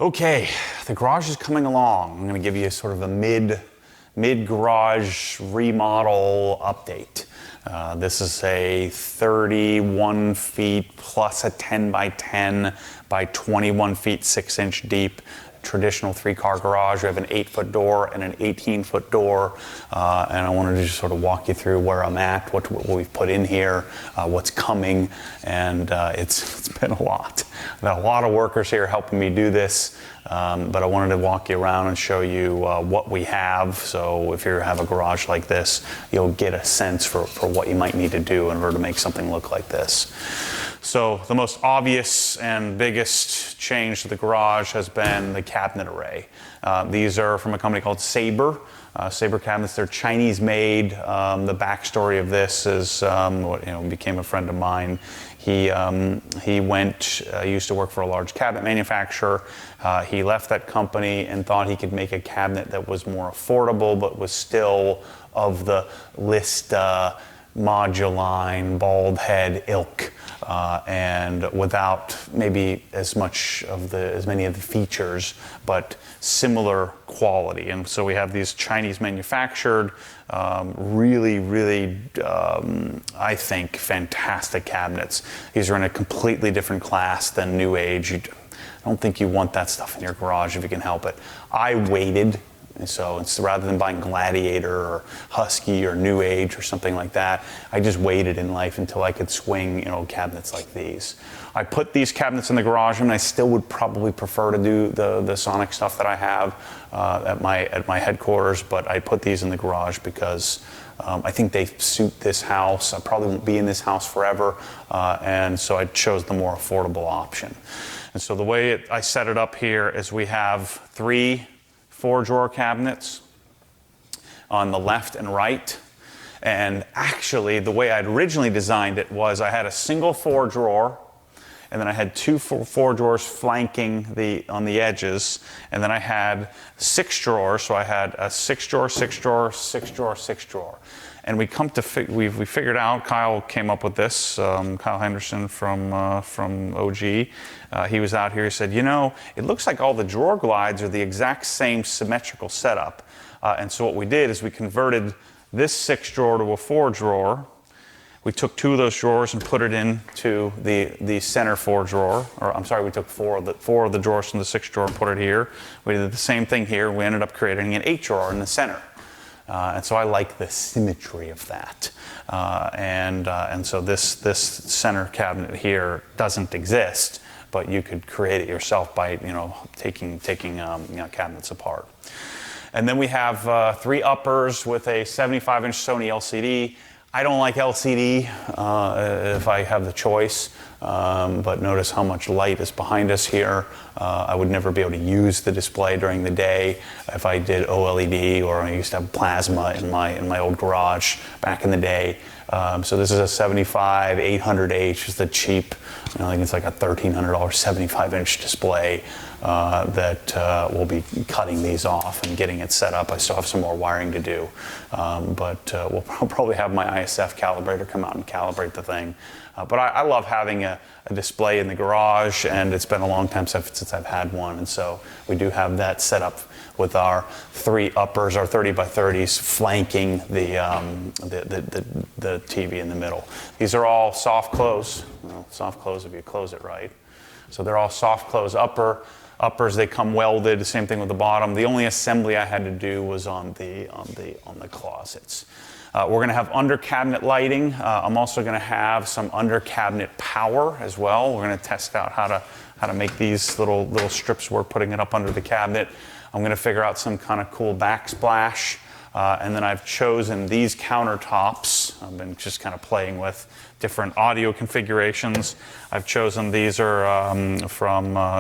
Okay, the garage is coming along. I'm going to give you sort of a mid-garage remodel update. This is a 31 feet plus a 10 by 10 by 21 feet 6-inch deep traditional 3-car garage. We have an 8-foot door and an 18-foot door, and I wanted to just sort of walk you through where I'm at, what we've put in here, what's coming, and it's been a lot. I've got a lot of workers here helping me do this, but I wanted to walk you around and show you what we have. So if you have a garage like this, you'll get a sense for what you might need to do in order to make something look like this. So the most obvious and biggest change to the garage has been the cabinet array. These are from a company called Sabre. Sabre cabinets, they're Chinese made. The backstory of this is, became a friend of mine. He used to work for a large cabinet manufacturer. He left that company and thought he could make a cabinet that was more affordable, but was still of the Lista, Moduline, bald head ilk, and without maybe as many of the features, but similar quality. And so we have these Chinese manufactured, really, I think, fantastic cabinets. These are in a completely different class than New Age. I don't think you want that stuff in your garage if you can help it. I waited. So it's rather than buying Gladiator or Husky or New Age or something like that, I just waited in life until I could swing, cabinets like these. I put these cabinets in the garage, and I still would probably prefer to do the Sonic stuff that I have at my headquarters, but I put these in the garage because I think they suit this house. I probably won't be in this house forever, and so I chose the more affordable option. And so the way I set it up here is we have 3 4-drawer cabinets on the left and right. And actually, the way I'd originally designed it was I had a single 4-drawer, and then I had 2 4 drawers flanking on the edges, and then I had 6 drawers. So I had a 6-drawer, 6-drawer, 6-drawer, 6-drawer. And we figured out, Kyle came up with this, Kyle Henderson from OG. He was out here, he said, it looks like all the drawer glides are the exact same symmetrical setup. And so what we did is we converted this 6-drawer to a 4-drawer. We took 2 of those drawers and put it into the center 4-drawer. Or I'm sorry, we took 4 of the drawers from the 6-drawer and put it here. We did the same thing here. We ended up creating an 8-drawer in the center. And so I like the symmetry of that. And so this center cabinet here doesn't exist, but you could create it yourself by taking cabinets apart. And then we have 3 uppers with a 75-inch Sony LCD. I don't like LCD if I have the choice, but notice how much light is behind us here. I would never be able to use the display during the day if I did OLED, or I used to have plasma in my old garage back in the day. So this is a 75 800H. It's the cheap, I think it's like a $1,300 75-inch display that we'll be cutting these off and getting it set up. I still have some more wiring to do, but we'll probably have my ISF calibrator come out and calibrate the thing. But I love having a display in the garage, and it's been a long time since I've had one, and so we do have that set up with our 3 uppers, our 30 by 30s, flanking the TV in the middle. These are all soft close. Well, soft close if you close it right. So they're all soft close uppers. They come welded. The same thing with the bottom. The only assembly I had to do was on the closets. We're going to have under cabinet lighting. I'm also going to have some under cabinet power as well. We're going to test out how to make these little strips work, putting it up under the cabinet. I'm going to figure out some kind of cool backsplash. And then I've chosen these countertops. I've been just kind of playing with different audio configurations. I've chosen these are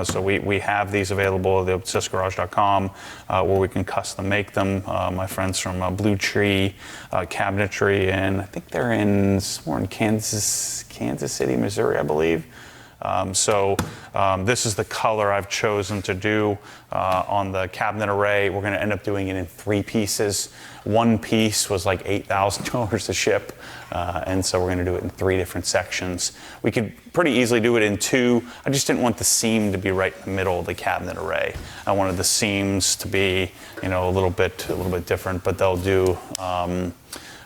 so we have these available at obsessgarage.com where we can custom make them. My friends from Blue Tree Cabinetry, and I think they're somewhere in Kansas City, Missouri, I believe. This is the color I've chosen to do on the cabinet array. We're going to end up doing it in 3 pieces. One piece was like $8,000 to ship, and so we're going to do it in 3 different sections. We could pretty easily do it in 2. I just didn't want the seam to be right in the middle of the cabinet array. I wanted the seams to be, a little bit different, but they'll do.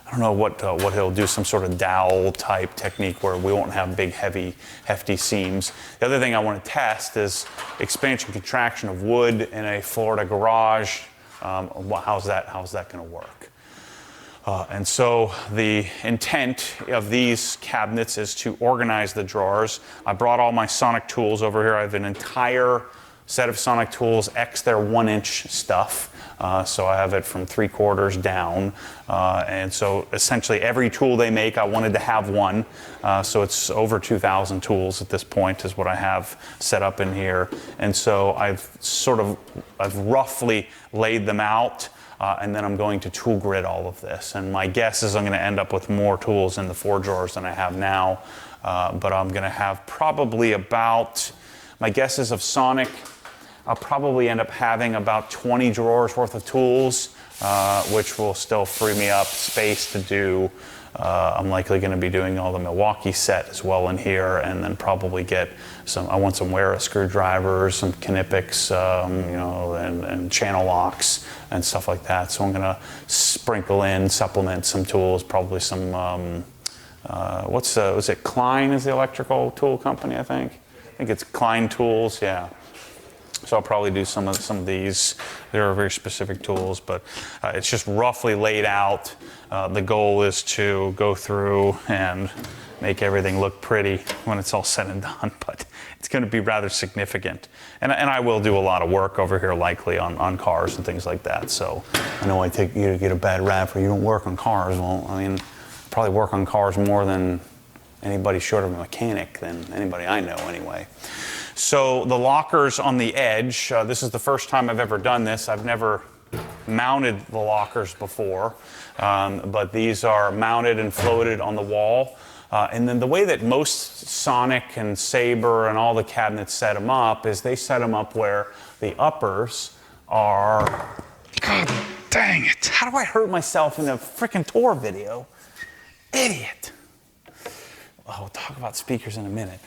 I don't know what he'll do, some sort of dowel type technique where we won't have big, hefty seams. The other thing I want to test is expansion contraction of wood in a Florida garage. How's that going to work? And so the intent of these cabinets is to organize the drawers. I brought all my Sonic tools over here. I have an entire set of Sonic tools, X their 1-inch stuff. So I have it from 3/4 down. And so essentially every tool they make, I wanted to have one. So it's over 2,000 tools at this point is what I have set up in here. And so I've roughly laid them out. And then I'm going to tool grid all of this. And my guess is I'm going to end up with more tools in the 4 drawers than I have now. But I'm going to have probably about, my guess is of Sonic, I'll probably end up having about 20 drawers worth of tools, which will still free me up space to do. I'm likely going to be doing all the Milwaukee set as well in here, and then probably get I want some Wera screwdrivers, some Knipex, and channel locks and stuff like that. So I'm going to supplement some tools, probably some, was it Klein is the electrical tool company, I think? I think it's Klein Tools, yeah. So I'll probably do some of these. There are very specific tools, but it's just roughly laid out. The goal is to go through and make everything look pretty when it's all said and done, but it's going to be rather significant. And I will do a lot of work over here, likely on cars and things like that. So I know I take you to get a bad rap for you don't work on cars. Well, I mean, I probably work on cars more than anybody short of a mechanic than anybody I know anyway. So the lockers on the edge, this is the first time I've ever done this. I've never mounted the lockers before, but these are mounted and floated on the wall. And then the way that most Sonic and Sabre and all the cabinets set them up is they set them up where the uppers are, God dang it, how do I hurt myself in a freaking tour video? Idiot. Oh, we'll talk about speakers in a minute.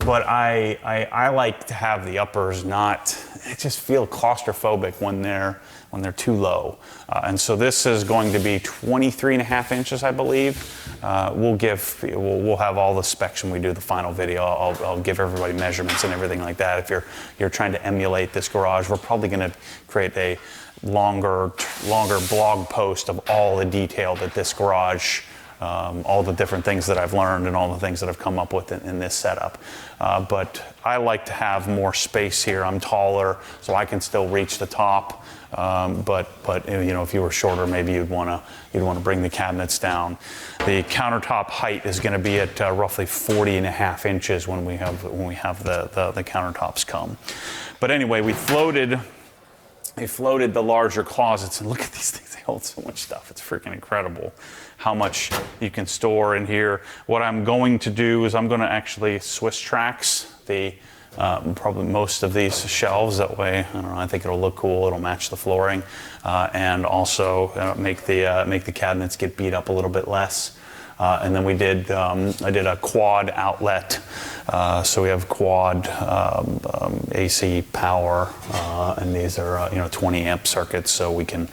But I like to have the uppers I just feel claustrophobic when they're too low. And so this is going to be 23.5 inches, I believe. We'll have all the specs when we do the final video. I'll give everybody measurements and everything like that. If you're trying to emulate this garage, we're probably going to create a longer blog post of all the detail that this garage, all the different things that I've learned and all the things that I've come up with in this setup. But I like to have more space here. I'm taller, so I can still reach the top. But if you were shorter, maybe you'd want to bring the cabinets down. The countertop height is going to be at roughly 40.5 inches when we have the countertops come. But anyway, we floated the larger closets, and look at these things. They hold so much stuff. It's freaking incredible how much you can store in here. What I'm going to do is I'm going to actually Swiss Trax probably most of these shelves. That way, I don't know, I think it'll look cool. It'll match the flooring, and also make the cabinets get beat up a little bit less. And then I did a quad outlet, so we have quad AC power, and these are 20 amp circuits, so we can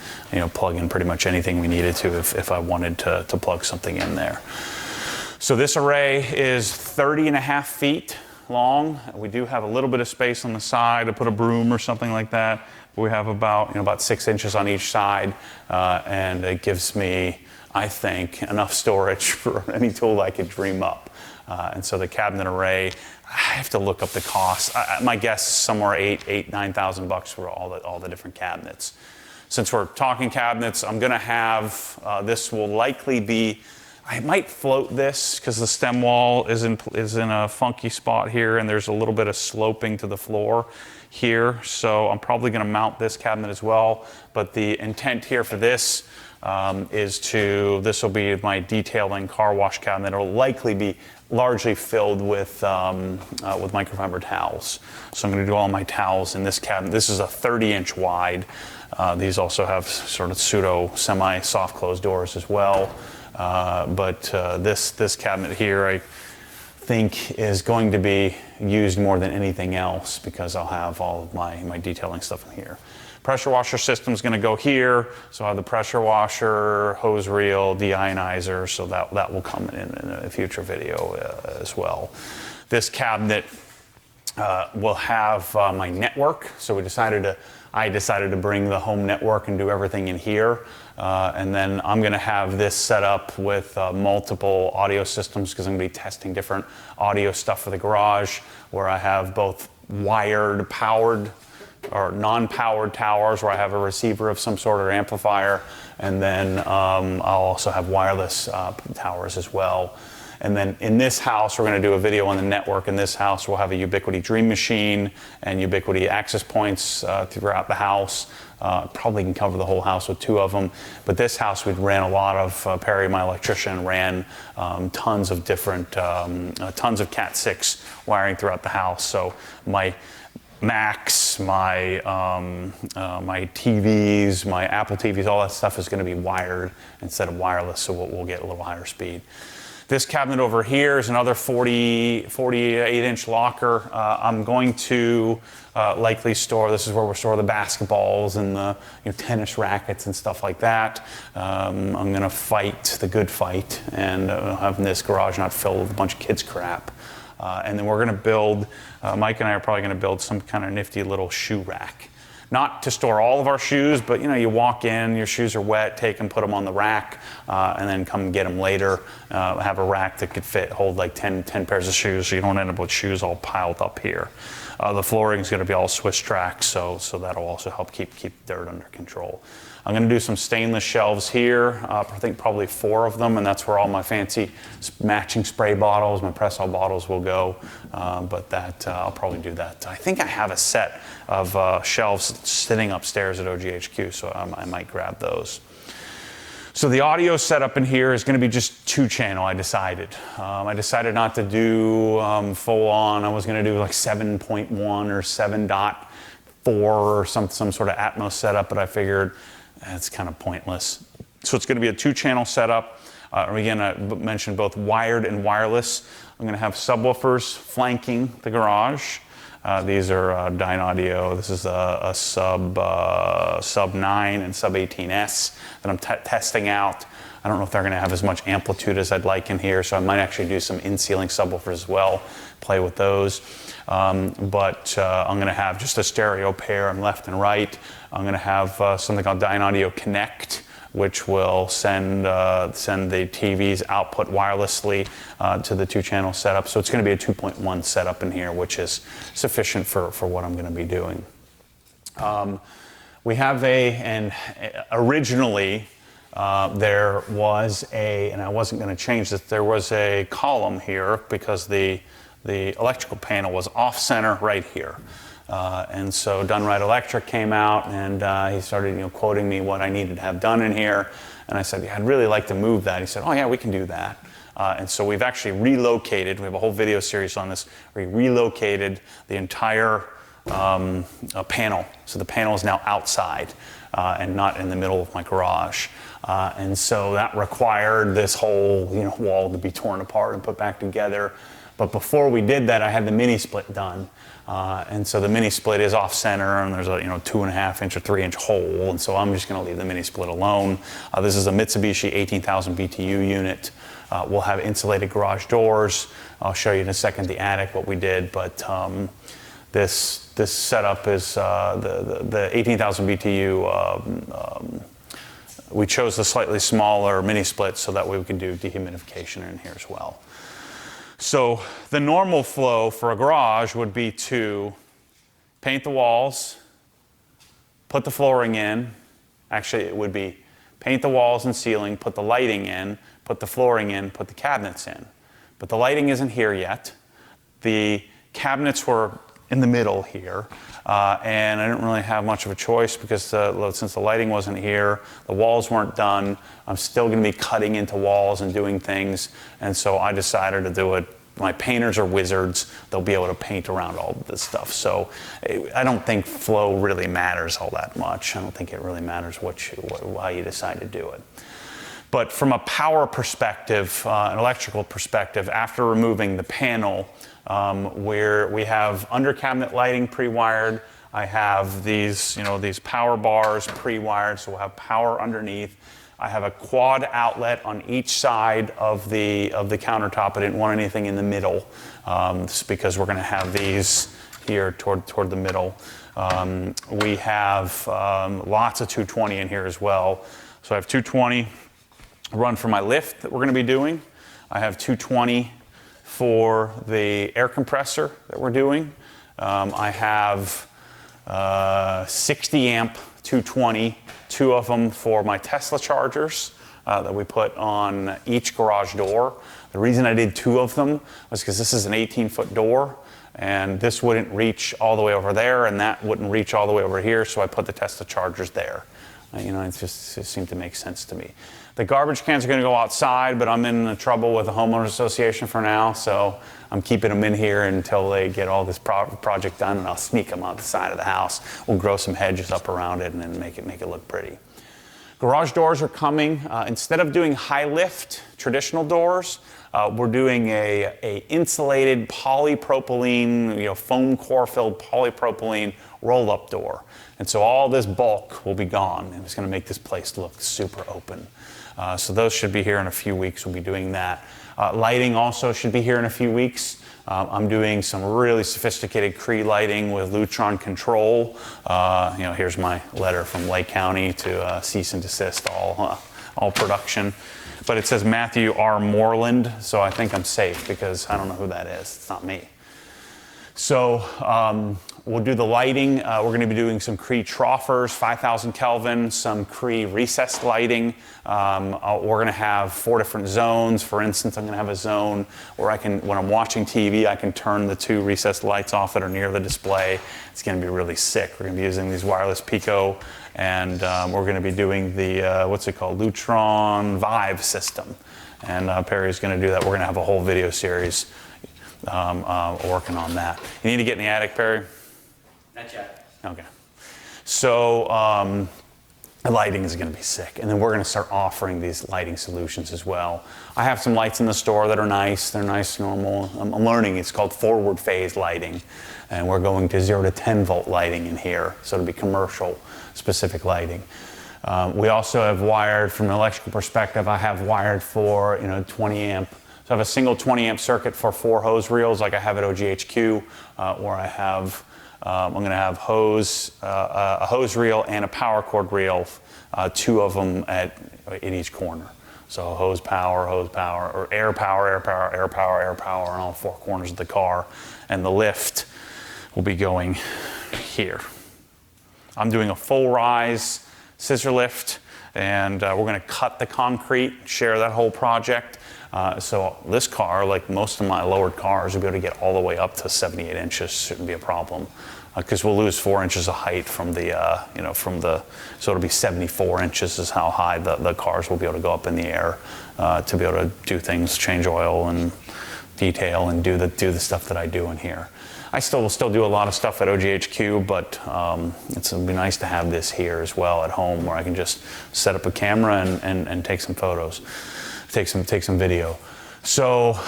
plug in pretty much anything we needed to if I wanted to plug something in there. So this array is 30.5 feet long. We do have a little bit of space on the side to put a broom or something like that. But we have about 6 inches on each side, and it gives me, I think, enough storage for any tool I could dream up. And so the cabinet array, I have to look up the cost. My guess is somewhere $9,000 for all the different cabinets. Since we're talking cabinets, I'm going to have, this will likely be, I might float this because the stem wall is in a funky spot here, and there's a little bit of sloping to the floor here. So I'm probably going to mount this cabinet as well. But the intent here for this this will be my detailing car wash cabinet. It'll likely be largely filled with microfiber towels. So I'm going to do all my towels in this cabinet. This is a 30-inch wide. These also have sort of pseudo semi-soft closed doors as well. But this cabinet here, I think, is going to be used more than anything else because I'll have all of my detailing stuff in here. Pressure washer system is going to go here, so I have the pressure washer, hose reel, deionizer, so that will come in a future video as well. This cabinet will have my network, so I decided to bring the home network and do everything in here. And then I'm going to have this set up with multiple audio systems because I'm going to be testing different audio stuff for the garage, where I have both wired, powered, or non-powered towers where I have a receiver of some sort or amplifier, and then I'll also have wireless towers as well. And then in this house, we're going to do a video on the network. In this house, we'll have a Ubiquiti Dream Machine and Ubiquiti access points throughout the house. Probably can cover the whole house with 2 of them. But this house, we ran a lot of, Perry, my electrician, ran tons of different, tons of Cat 6 wiring throughout the house. So my Macs, my TVs, my Apple TVs, all that stuff is going to be wired instead of wireless, so we'll get a little higher speed. This cabinet over here is another 48-inch locker. I'm going to likely store, this is where we'll store the basketballs and the tennis rackets and stuff like that. I'm going to fight the good fight and have this garage not filled with a bunch of kids' crap. And then we're going to build, Mike and I are probably going to build some kind of nifty little shoe rack. Not to store all of our shoes, but you walk in, your shoes are wet, take them, put them on the rack, and then come get them later. Have a rack that could hold like 10 pairs of shoes, so you don't end up with shoes all piled up here. The flooring is going to be all Swiss track, so that'll also help keep dirt under control. I'm going to do some stainless shelves here, I think probably 4 of them, and that's where all my fancy matching spray bottles, my Press-All bottles will go, but I'll probably do that. I think I have a set of shelves sitting upstairs at OGHQ, so I might grab those. So the audio setup in here is going to be just 2-channel, I decided. I decided not to do full on. I was going to do like 7.1 or 7.4 or some sort of Atmos setup, but I figured that's kind of pointless. So it's going to be a 2-channel setup. Again, I mentioned both wired and wireless. I'm going to have subwoofers flanking the garage. These are Dynaudio. This is a Sub 9 and Sub 18S that I'm testing out. I don't know if they're going to have as much amplitude as I'd like in here, so I might actually do some in-ceiling subwoofers as well, play with those. But I'm going to have just a stereo pair on left and right. I'm going to have something called Dynaudio Connect, which will send the TV's output wirelessly to the 2-channel setup. So it's going to be a 2.1 setup in here, which is sufficient for what I'm going to be doing. We have originally there was and I wasn't going to change this, there was a column here because the electrical panel was off center right here. And so Dunright Electric came out and he started quoting me what I needed to have done in here. And I said, yeah, I'd really like to move that. He said, oh yeah, we can do that. And so we've actually relocated, we have a whole video series on this, we relocated the entire panel. So the panel is now outside and not in the middle of my garage. And so that required this whole wall to be torn apart and put back together. But before we did that, I had the mini split done. And so the mini split is off center and there's a 2.5 inch or 3 inch hole. And so I'm just going to leave the mini split alone. This is a Mitsubishi 18,000 BTU unit. We'll have insulated garage doors. I'll show you in a second the attic, what we did. But this setup is the 18,000 BTU. We chose the slightly smaller mini split so that way we can do dehumidification in here as well. So the normal flow for a garage would be to paint the walls, put the flooring in. Actually, it would be paint the walls and ceiling, put the lighting in, put the flooring in, put the cabinets in. But the lighting isn't here yet. The cabinets were in the middle here, and I didn't really have much of a choice because since the lighting wasn't here, the walls weren't done. I'm still going to be cutting into walls and doing things, and so I decided to do it my painters are wizards. They'll be able to paint around all of this stuff. So I don't think flow really matters all that much. I don't think it really matters how you decide to do it. But from a power perspective, an electrical perspective, after removing the panel, where we have under cabinet lighting pre-wired, I have these power bars pre-wired, so we'll have power underneath. I have a quad outlet on each side of the countertop. I didn't want anything in the middle, just because we're going to have these here toward the middle. We have lots of 220 in here as well. So I have 220 run for my lift that we're going to be doing. I have 220 for the air compressor that we're doing. I have 60 amp 220, 2 of them for my Tesla chargers that we put on each garage door. The reason I did 2 of them was because this is an 18-foot door, and this wouldn't reach all the way over there, and that wouldn't reach all the way over here, so I put the Tesla chargers there. It seemed to make sense to me. The garbage cans are going to go outside, but I'm in trouble with the homeowners association for now, so I'm keeping them in here until they get all this project done, and I'll sneak them out the side of the house. We'll grow some hedges up around it and then make it look pretty. Garage doors are coming. Instead of doing high lift traditional doors, we're doing a insulated polypropylene, foam core filled polypropylene roll-up door. And so all this bulk will be gone, and it's going to make this place look super open. So those should be here in a few weeks. We'll be doing that. Lighting also should be here in a few weeks. I'm doing some really sophisticated Cree lighting with Lutron Control. Here's my letter from Lake County to cease and desist all production. But it says Matthew R. Moreland, so I think I'm safe because I don't know who that is. It's not me. So we'll do the lighting. We're going to be doing some Cree troughers, 5,000 Kelvin, some Cree recessed lighting. We're going to have 4 different zones. For instance, I'm going to have a zone where when I'm watching TV, I can turn the 2 recessed lights off that are near the display. It's going to be really sick. We're going to be using these wireless Pico, and we're going to be doing the, what's it called, Lutron Vive system. And Perry's going to do that. We're going to have a whole video series working on that. You need to get in the attic, Perry? Not yet. Okay. So the lighting is going to be sick. And then we're going to start offering these lighting solutions as well. I have some lights in the store that are nice. They're nice, normal. I'm learning. It's called forward phase lighting. And we're going to 0 to 10 volt lighting in here. So it'll be commercial specific lighting. We also have wired, from an electrical perspective, I have wired for 20 amp. So I have a single 20 amp circuit for 4 hose reels like I have at OGHQ, where I have, I'm going to have a hose reel and a power cord reel, 2 of them in each corner. So hose power, or air power, air power, air power, air power on all 4 corners of the car. And the lift will be going here. I'm doing a full rise scissor lift, and we're going to cut the concrete, share that whole project. So this car, like most of my lowered cars, will be able to get all the way up to 78 inches. Shouldn't be a problem, because we'll lose 4 inches of height from the, so it'll be 74 inches is how high the cars will be able to go up in the air to be able to do things, change oil and detail and do the stuff that I do in here. I will still do a lot of stuff at OGHQ, but it'll be nice to have this here as well at home, where I can just set up a camera and take some photos, take some video. So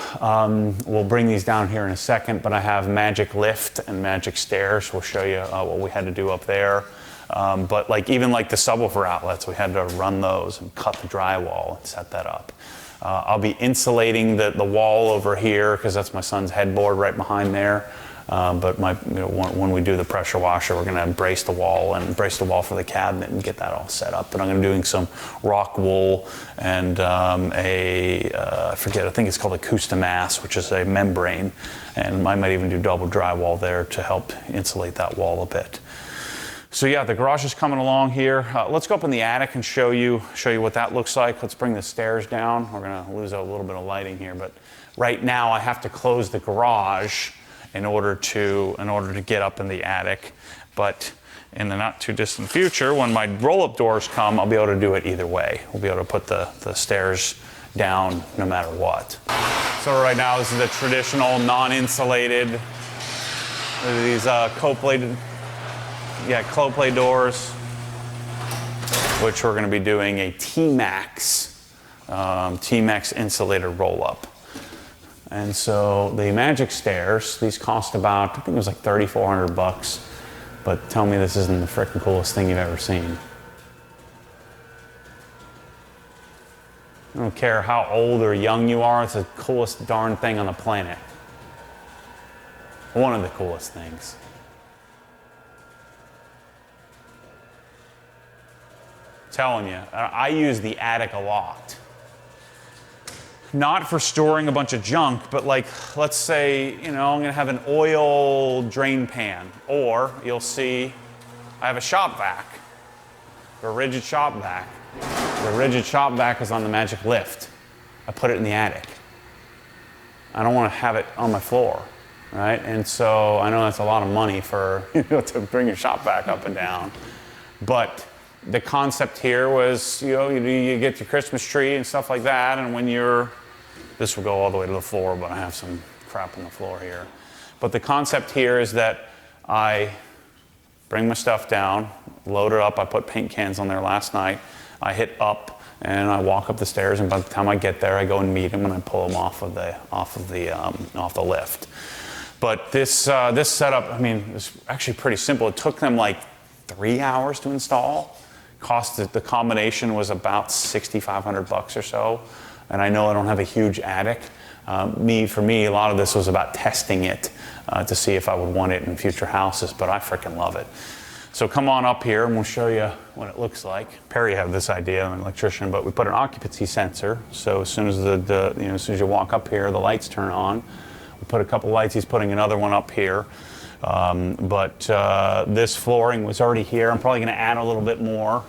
we'll bring these down here in a second, but I have magic lift and magic stairs. We'll show you what we had to do up there. But even the subwoofer outlets, we had to run those and cut the drywall and set that up. I'll be insulating the wall over here, because that's my son's headboard right behind there. But when we do the pressure washer, we're going to brace the wall for the cabinet and get that all set up. But I'm going to be doing some rock wool and I think it's called Acustamass, which is a membrane. And I might even do double drywall there to help insulate that wall a bit. So yeah, the garage is coming along here. Let's go up in the attic and show you what that looks like. Let's bring the stairs down. We're going to lose a little bit of lighting here, but right now I have to close the garage in order to get up in the attic. But in the not too distant future, when my roll-up doors come, I'll be able to do it either way. We'll be able to put the stairs down no matter what. So right now this is the traditional non-insulated, these Clopay doors, which we're going to be doing a T-Max insulated roll-up. And so the Magic Stairs, these cost about, I think it was like $3,400, but tell me this isn't the freaking coolest thing you've ever seen. I don't care how old or young you are, it's the coolest darn thing on the planet. One of the coolest things. Telling you, I use the attic a lot. Not for storing a bunch of junk, but like, let's say, I'm gonna have an oil drain pan, or you'll see I have a shop vac, a rigid shop vac. The rigid shop vac is on the Magic Lift. I put it in the attic. I don't want to have it on my floor, right? And so I know that's a lot of money for to bring your shop vac up and down, but the concept here was, you get your Christmas tree and stuff like that, and when this will go all the way to the floor, but I have some crap on the floor here. But the concept here is that I bring my stuff down, load it up. I put paint cans on there last night. I hit up and I walk up the stairs, and by the time I get there, I go and meet them and I pull them off the lift. But this setup, it's actually pretty simple. It took them like 3 hours to install. The combination was about $6,500 or so, and I know I don't have a huge attic. For me, a lot of this was about testing it to see if I would want it in future houses, but I freaking love it. So come on up here and we'll show you what it looks like. Perry had this idea, I'm an electrician, but we put an occupancy sensor. So as soon as as soon as you walk up here, the lights turn on. We put a couple lights. He's putting another one up here. This flooring was already here. I'm probably going to add a little bit more,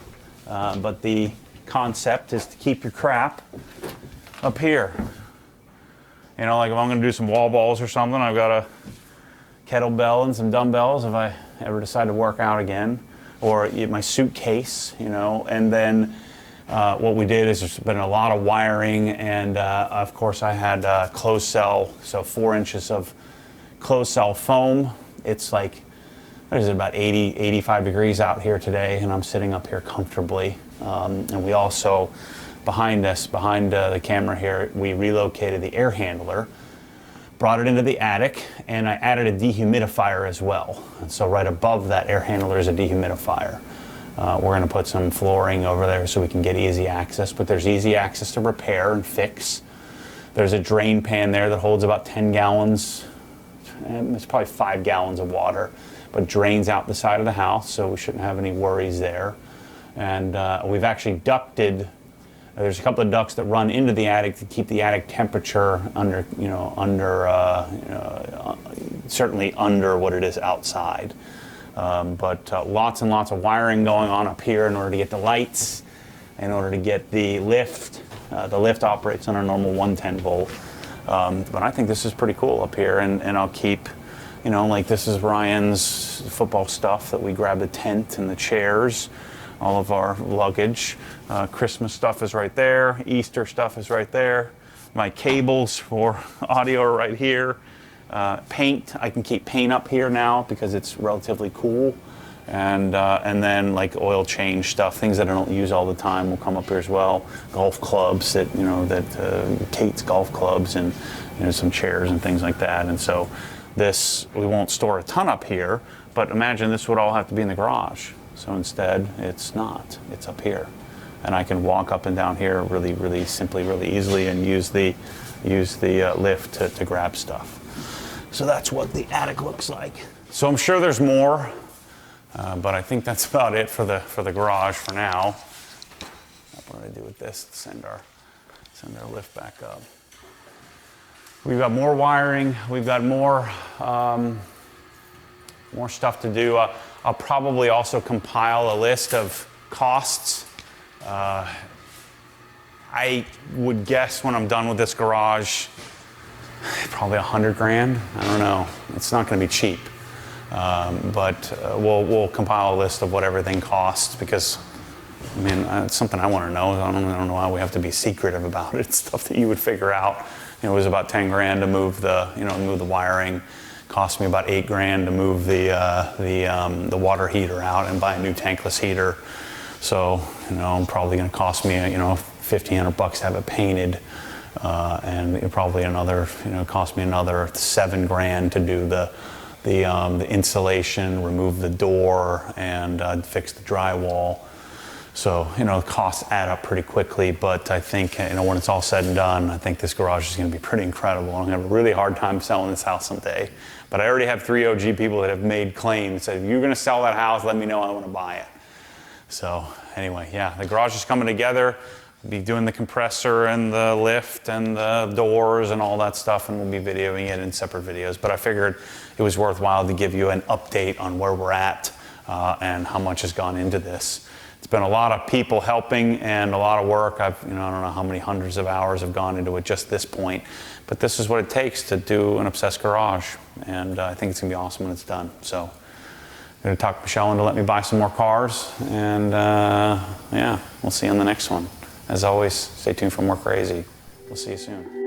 but the concept is to keep your crap up here. Like if I'm going to do some wall balls or something, I've got a kettlebell and some dumbbells if I ever decide to work out again, or my suitcase, and then what we did is there's been a lot of wiring, and of course I had closed cell, so 4 inches of closed cell foam. It's like, what is it, about 80, 85 degrees out here today, and I'm sitting up here comfortably. And we also, behind the camera here, we relocated the air handler, brought it into the attic, and I added a dehumidifier as well. And so right above that air handler is a dehumidifier. We're going to put some flooring over there so we can get easy access, but there's easy access to repair and fix. There's a drain pan there that holds about 10 gallons. It's probably 5 gallons of water, but drains out the side of the house, so we shouldn't have any worries there. And we've actually ducted. There's a couple of ducts that run into the attic to keep the attic temperature certainly under what it is outside. But lots and lots of wiring going on up here in order to get the lights, in order to get the lift. The lift operates on a normal 110 volt. But I think this is pretty cool up here, and I'll keep, like this is Ryan's football stuff that we grabbed, the tent and the chairs, all of our luggage. Christmas stuff is right there. Easter stuff is right there. My cables for audio are right here. Paint, I can keep paint up here now because it's relatively cool. And then like oil change stuff, things that I don't use all the time will come up here as well. Golf clubs Kate's golf clubs, and some chairs and things like that. And so we won't store a ton up here, but imagine this would all have to be in the garage. So instead, it's not. It's up here. And I can walk up and down here really, really simply, really easily, and use the lift to grab stuff. So that's what the attic looks like. So I'm sure there's more, but I think that's about it for the garage for now. What do I do with this? Send our lift back up. We've got more wiring. We've got more stuff to do. I'll probably also compile a list of costs. I would guess when I'm done with this garage, probably $100,000. I don't know. It's not going to be cheap, but we'll compile a list of what everything costs, because I mean, it's something I want to know. I don't know why we have to be secretive about it. It's stuff that you would figure out. It was about 10 grand to move the, move the wiring. Cost me about 8 grand to move the water heater out and buy a new tankless heater. So, probably going to cost me, $1,500 to have it painted. And probably another, cost me another 7 grand to do the insulation, remove the door, and fix the drywall. So, the costs add up pretty quickly, but I think, when it's all said and done, I think this garage is going to be pretty incredible. I'm going to have a really hard time selling this house someday. But I already have 3 OG people that have made claims, said, if you're going to sell that house, let me know, I want to buy it. So, anyway, yeah, the garage is coming together. We'll be doing the compressor and the lift and the doors and all that stuff, and we'll be videoing it in separate videos. But I figured it was worthwhile to give you an update on where we're at and how much has gone into this. It's been a lot of people helping and a lot of work. I don't know how many hundreds of hours have gone into it just this point, but this is what it takes to do an obsessed garage, and I think it's gonna be awesome when it's done. So I'm gonna talk Michelle into let me buy some more cars, and yeah, we'll see you on the next one. As always, stay tuned for more crazy. We'll see you soon.